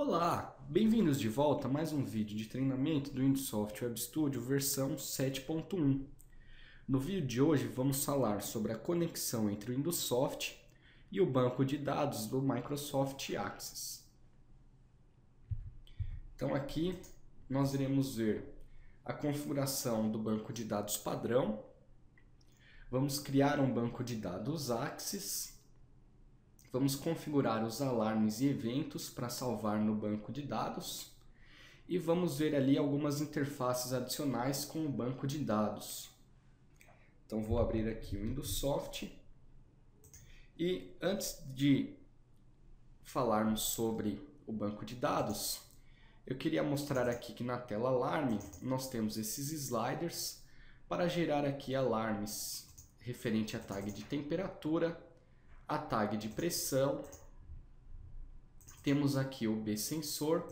Olá, bem-vindos de volta a mais um vídeo de treinamento do Windows Soft Web Studio versão 7.1. No vídeo de hoje vamos falar sobre a conexão entre o Windows Soft e o banco de dados do Microsoft Access. Então aqui nós iremos ver a configuração do banco de dados padrão. Vamos criar um banco de dados Access. Vamos configurar os alarmes e eventos para salvar no banco de dados. E vamos ver ali algumas interfaces adicionais com o banco de dados. Então vou abrir aqui o Windows Soft. E antes de falarmos sobre o banco de dados, eu queria mostrar aqui que na tela alarme nós temos esses sliders para gerar aqui alarmes referente à tag de temperatura, a tag de pressão, temos aqui o B-sensor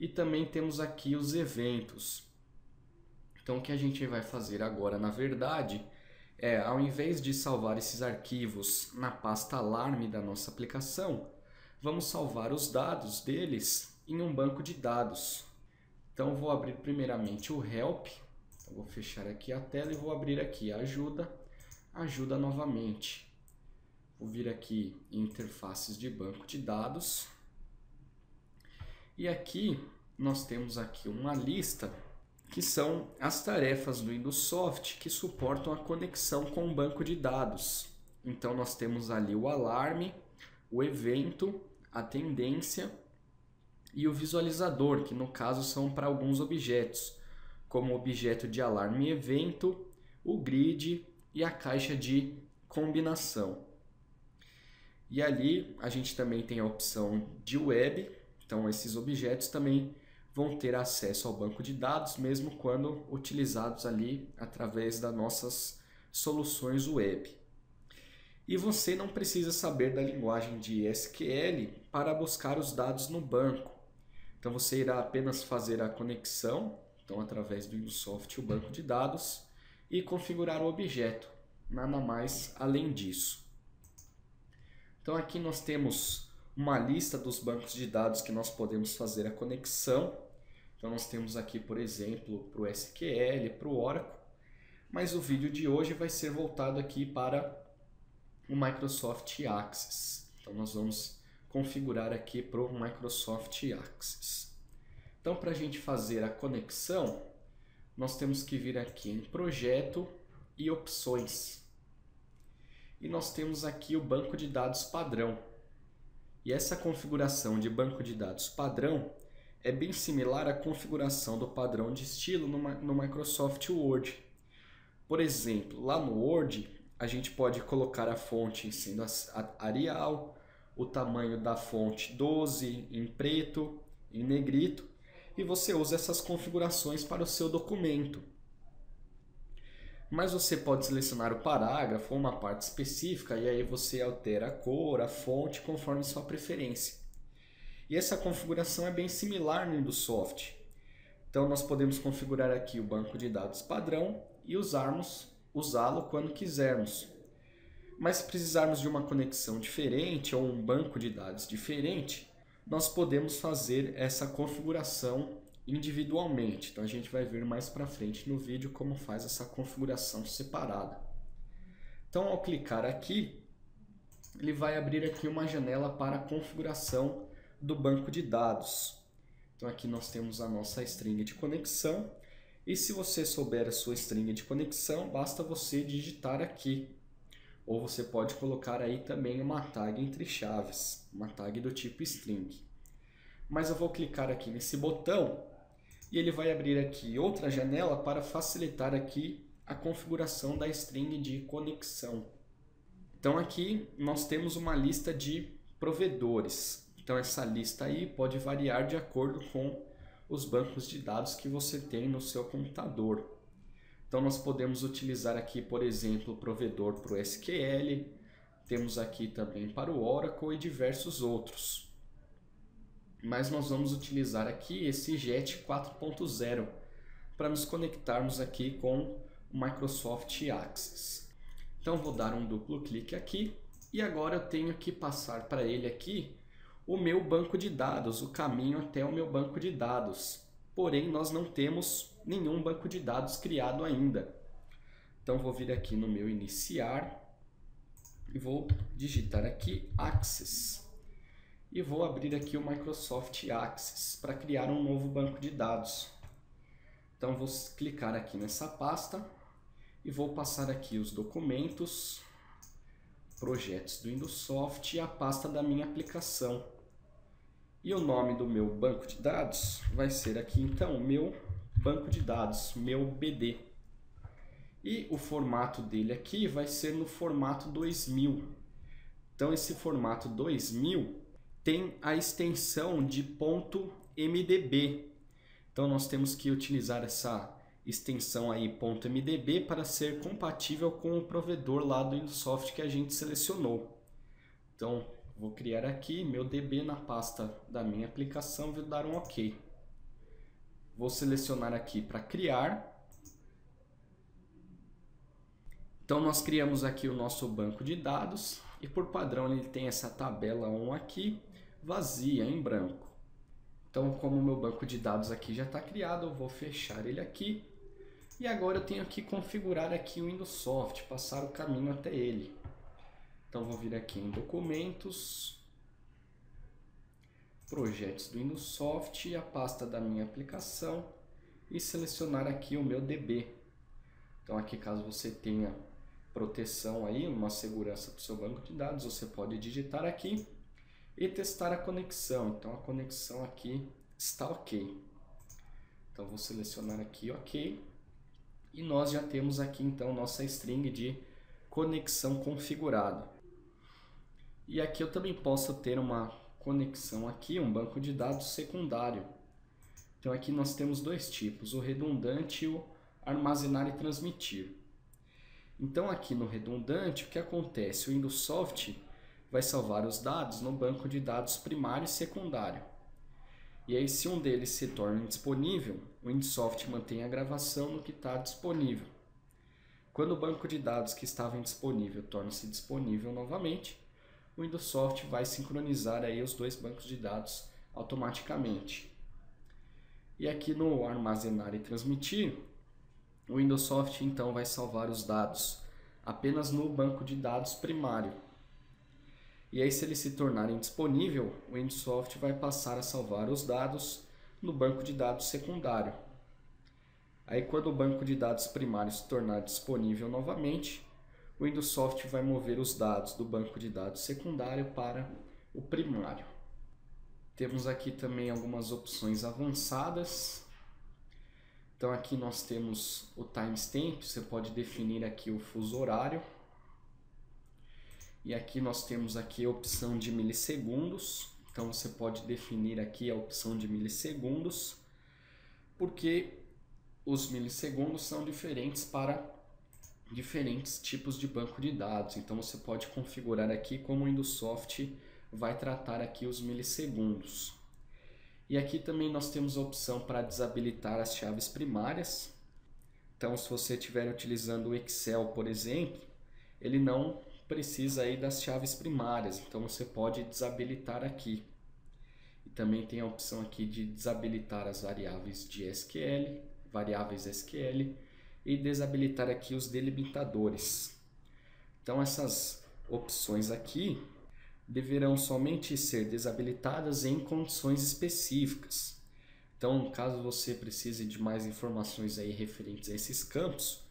e também temos aqui os eventos. Então o que a gente vai fazer agora, na verdade, ao invés de salvar esses arquivos na pasta alarme da nossa aplicação, vamos salvar os dados deles em um banco de dados. Então vou abrir primeiramente o Help, então, vou fechar aqui a tela e vou abrir aqui a Ajuda novamente. Vou vir aqui em interfaces de banco de dados. E aqui nós temos aqui uma lista que são as tarefas do Windows Soft que suportam a conexão com o banco de dados. Então nós temos ali o alarme, o evento, a tendência e o visualizador, que no caso são para alguns objetos, como o objeto de alarme e evento, o grid e a caixa de combinação. E ali a gente também tem a opção de web, então esses objetos também vão ter acesso ao banco de dados, mesmo quando utilizados ali através das nossas soluções web. E você não precisa saber da linguagem de SQL para buscar os dados no banco. Então você irá apenas fazer a conexão, então através do Windows Soft, o banco de dados, e configurar o objeto, nada mais além disso. Então aqui nós temos uma lista dos bancos de dados que nós podemos fazer a conexão. Então nós temos aqui, por exemplo, para o SQL, para o Oracle, mas o vídeo de hoje vai ser voltado aqui para o Microsoft Access. Então nós vamos configurar aqui para o Microsoft Access. Então para a gente fazer a conexão, nós temos que vir aqui em Projeto e Opções. E nós temos aqui o banco de dados padrão. E essa configuração de banco de dados padrão é bem similar à configuração do padrão de estilo no Microsoft Word. Por exemplo, lá no Word, a gente pode colocar a fonte sendo Arial, o tamanho da fonte 12 em preto, em negrito, e você usa essas configurações para o seu documento. Mas você pode selecionar o parágrafo ou uma parte específica e aí você altera a cor, a fonte, conforme sua preferência. E essa configuração é bem similar no Windows Soft. Então nós podemos configurar aqui o banco de dados padrão e usá-lo quando quisermos. Mas se precisarmos de uma conexão diferente ou um banco de dados diferente, nós podemos fazer essa configuração individualmente. Então a gente vai ver mais para frente no vídeo como faz essa configuração separada. Então ao clicar aqui, ele vai abrir aqui uma janela para a configuração do banco de dados. Então aqui nós temos a nossa string de conexão e se você souber a sua string de conexão, basta você digitar aqui. Ou você pode colocar aí também uma tag entre chaves, uma tag do tipo string. Mas eu vou clicar aqui nesse botão e ele vai abrir aqui outra janela para facilitar aqui a configuração da string de conexão. Então aqui nós temos uma lista de provedores. Então essa lista aí pode variar de acordo com os bancos de dados que você tem no seu computador. Então nós podemos utilizar aqui, por exemplo, o provedor para o SQL, temos aqui também para o Oracle e diversos outros. Mas nós vamos utilizar aqui esse JET 4.0 para nos conectarmos aqui com o Microsoft Access. Então vou dar um duplo clique aqui e agora eu tenho que passar para ele aqui o meu banco de dados, o caminho até o meu banco de dados. Porém, nós não temos nenhum banco de dados criado ainda. Então, vou vir aqui no meu iniciar e vou digitar aqui Access. E vou abrir aqui o Microsoft Access para criar um novo banco de dados. Então, vou clicar aqui nessa pasta e vou passar aqui os documentos, projetos do Indossoft e a pasta da minha aplicação. E o nome do meu banco de dados vai ser aqui, então, meu banco de dados, meu BD. E o formato dele aqui vai ser no formato 2000. Então, esse formato 2000 tem a extensão de .mdb. Então, nós temos que utilizar essa extensão aí .mdb para ser compatível com o provedor lá do Indossoft que a gente selecionou. Então, vou criar aqui meu DB na pasta da minha aplicação e vou dar um OK. Vou selecionar aqui para criar. Então, nós criamos aqui o nosso banco de dados e por padrão ele tem essa tabela 1 aqui, vazia, em branco. Então, como o meu banco de dados aqui já está criado, eu vou fechar ele aqui. E agora eu tenho que configurar aqui o Indossoft, passar o caminho até ele. Então, vou vir aqui em Documentos, Projetos do Indossoft, a pasta da minha aplicação e selecionar aqui o meu DB. Então, aqui caso você tenha proteção aí, uma segurança do seu banco de dados, você pode digitar aqui e testar a conexão. Então, a conexão aqui está OK. Então, vou selecionar aqui OK. E nós já temos aqui, então, nossa string de conexão configurada. E aqui eu também posso ter uma conexão aqui, um banco de dados secundário. Então, aqui nós temos dois tipos, o redundante e o armazenar e transmitir. Então, aqui no redundante, o que acontece? O Indossoft vai salvar os dados no banco de dados primário e secundário. E aí, se um deles se torna indisponível, o Indossoft mantém a gravação no que está disponível. Quando o banco de dados que estava indisponível torna-se disponível novamente, o Indossoft vai sincronizar aí os dois bancos de dados automaticamente. E aqui no armazenar e transmitir, o Indossoft então vai salvar os dados apenas no banco de dados primário. E aí, se ele se tornar indisponível, o Indossoft vai passar a salvar os dados no banco de dados secundário. Aí, quando o banco de dados primário se tornar disponível novamente, o Indossoft vai mover os dados do banco de dados secundário para o primário. Temos aqui também algumas opções avançadas. Então, aqui nós temos o timestamp, você pode definir aqui o fuso horário. E aqui nós temos aqui a opção de milissegundos. Então, você pode definir aqui a opção de milissegundos, porque os milissegundos são diferentes para diferentes tipos de banco de dados. Então, você pode configurar aqui como o Indossoft vai tratar aqui os milissegundos. E aqui também nós temos a opção para desabilitar as chaves primárias. Então, se você estiver utilizando o Excel, por exemplo, ele não precisa aí das chaves primárias, então você pode desabilitar aqui. E também tem a opção aqui de desabilitar as variáveis de SQL, variáveis SQL, e desabilitar aqui os delimitadores. Então, essas opções aqui deverão somente ser desabilitadas em condições específicas. Então, caso você precise de mais informações aí referentes a esses campos,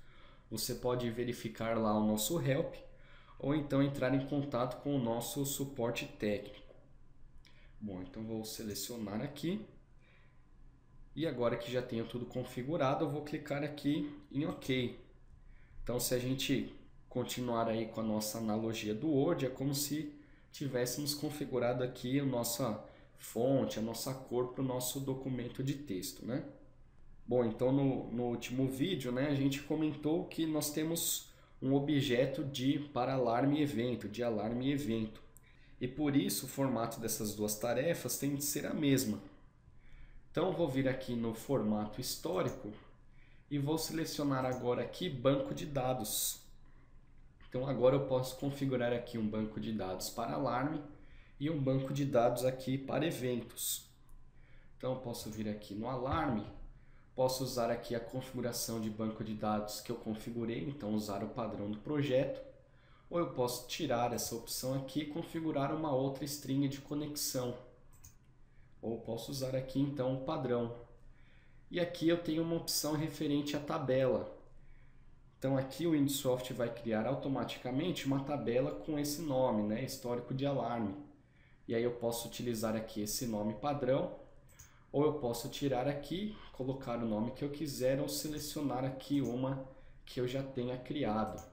você pode verificar lá o nosso help ou então entrar em contato com o nosso suporte técnico. Bom, então vou selecionar aqui. E agora que já tenho tudo configurado, eu vou clicar aqui em OK. Então, se a gente continuar aí com a nossa analogia do Word, é como se tivéssemos configurado aqui a nossa fonte, a nossa cor para o nosso documento de texto, né? Bom, então no último vídeo, né, a gente comentou que nós temos um objeto para alarme e evento, de alarme e evento. E por isso o formato dessas duas tarefas tem de ser a mesma. Então vou vir aqui no formato histórico e vou selecionar agora aqui banco de dados. Então agora eu posso configurar aqui um banco de dados para alarme e um banco de dados aqui para eventos. Então eu posso vir aqui no alarme, posso usar aqui a configuração de banco de dados que eu configurei, então usar o padrão do projeto, ou eu posso tirar essa opção aqui e configurar uma outra string de conexão. Ou posso usar aqui então o padrão. E aqui eu tenho uma opção referente à tabela. Então aqui o Windsoft vai criar automaticamente uma tabela com esse nome, né? Histórico de alarme. E aí eu posso utilizar aqui esse nome padrão, ou eu posso tirar aqui, colocar o nome que eu quiser, ou selecionar aqui uma que eu já tenha criado.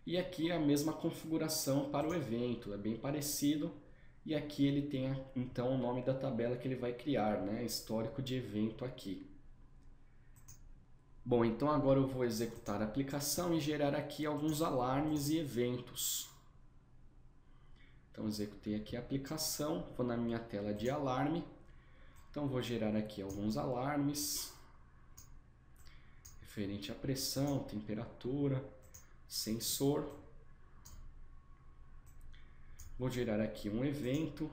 E aqui a mesma configuração para o evento, é bem parecido. E aqui ele tem então o nome da tabela que ele vai criar, né? Histórico de evento aqui. Bom, então agora eu vou executar a aplicação e gerar aqui alguns alarmes e eventos. Então executei aqui a aplicação, vou na minha tela de alarme. Então vou gerar aqui alguns alarmes referente à pressão, temperatura, sensor. Vou gerar aqui um evento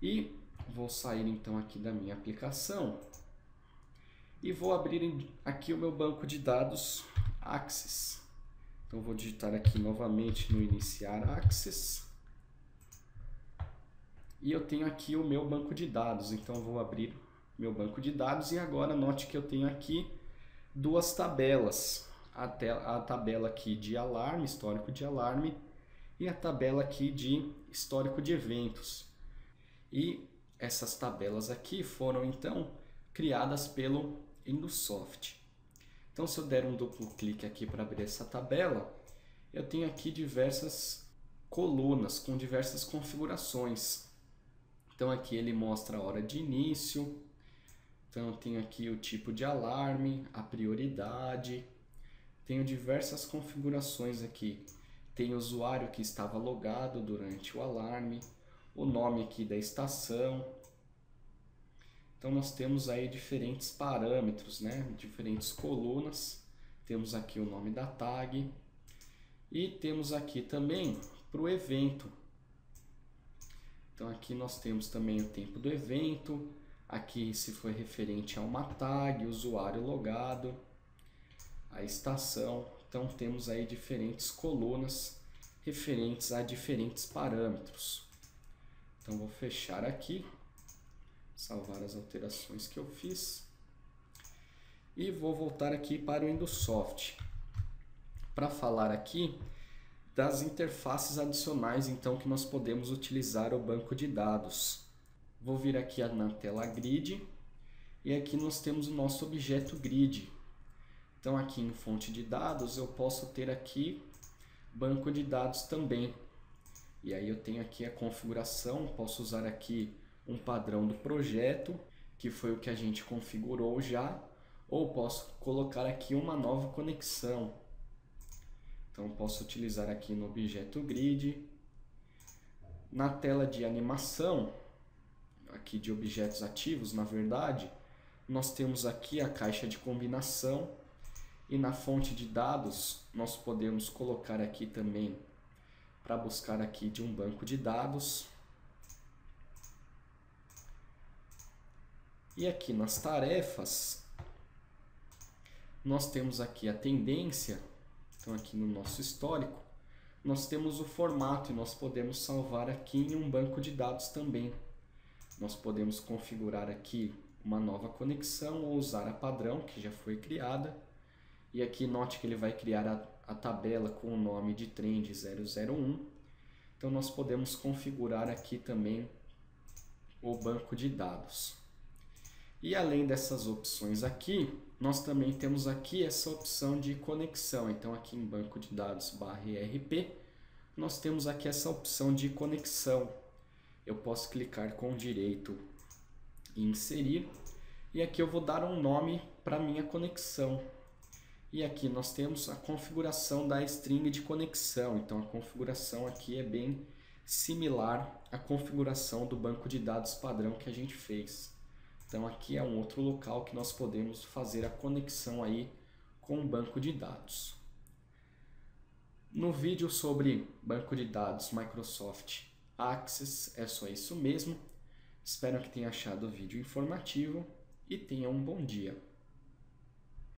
e vou sair então aqui da minha aplicação e vou abrir aqui o meu banco de dados Access. Então vou digitar aqui novamente no iniciar Access e eu tenho aqui o meu banco de dados. Então vou abrir meu banco de dados e agora note que eu tenho aqui duas tabelas. A tabela aqui de alarme, histórico de alarme, e a tabela aqui de histórico de eventos. E essas tabelas aqui foram então criadas pelo Windsoft. Então se eu der um duplo clique aqui para abrir essa tabela, eu tenho aqui diversas colunas com diversas configurações. Então aqui ele mostra a hora de início, então eu tenho aqui o tipo de alarme, a prioridade. Tenho diversas configurações aqui. Tem o usuário que estava logado durante o alarme, o nome aqui da estação. Então nós temos aí diferentes parâmetros, né? Diferentes colunas. Temos aqui o nome da tag e temos aqui também para o evento. Então aqui nós temos também o tempo do evento. Aqui se foi referente a uma tag, usuário logado, a estação. Então temos aí diferentes colunas referentes a diferentes parâmetros. Então vou fechar aqui, salvar as alterações que eu fiz e vou voltar aqui para o Windsoft para falar aqui das interfaces adicionais então que nós podemos utilizar o banco de dados. Vou vir aqui na tela grid e aqui nós temos o nosso objeto grid. Então aqui em fonte de dados eu posso ter aqui banco de dados também. E aí eu tenho aqui a configuração, posso usar aqui um padrão do projeto, que foi o que a gente configurou já, ou posso colocar aqui uma nova conexão. Então posso utilizar aqui no objeto grid. Na tela de animação, aqui de objetos ativos, na verdade, nós temos aqui a caixa de combinação. E na fonte de dados, nós podemos colocar aqui também, para buscar aqui de um banco de dados. E aqui nas tarefas, nós temos aqui a tendência. Então aqui no nosso histórico, nós temos o formato e nós podemos salvar aqui em um banco de dados também. Nós podemos configurar aqui uma nova conexão ou usar a padrão que já foi criada. E aqui note que ele vai criar a tabela com o nome de Trend 001. Então nós podemos configurar aqui também o banco de dados. E além dessas opções aqui, nós também temos aqui essa opção de conexão. Então aqui em banco de dados /ERP, nós temos aqui essa opção de conexão. Eu posso clicar com direito em inserir e aqui eu vou dar um nome para minha conexão. E aqui nós temos a configuração da string de conexão. Então a configuração aqui é bem similar à configuração do banco de dados padrão que a gente fez. Então aqui é um outro local que nós podemos fazer a conexão aí com o banco de dados. No vídeo sobre banco de dados Microsoft Access é só isso mesmo. Espero que tenha achado o vídeo informativo e tenha um bom dia.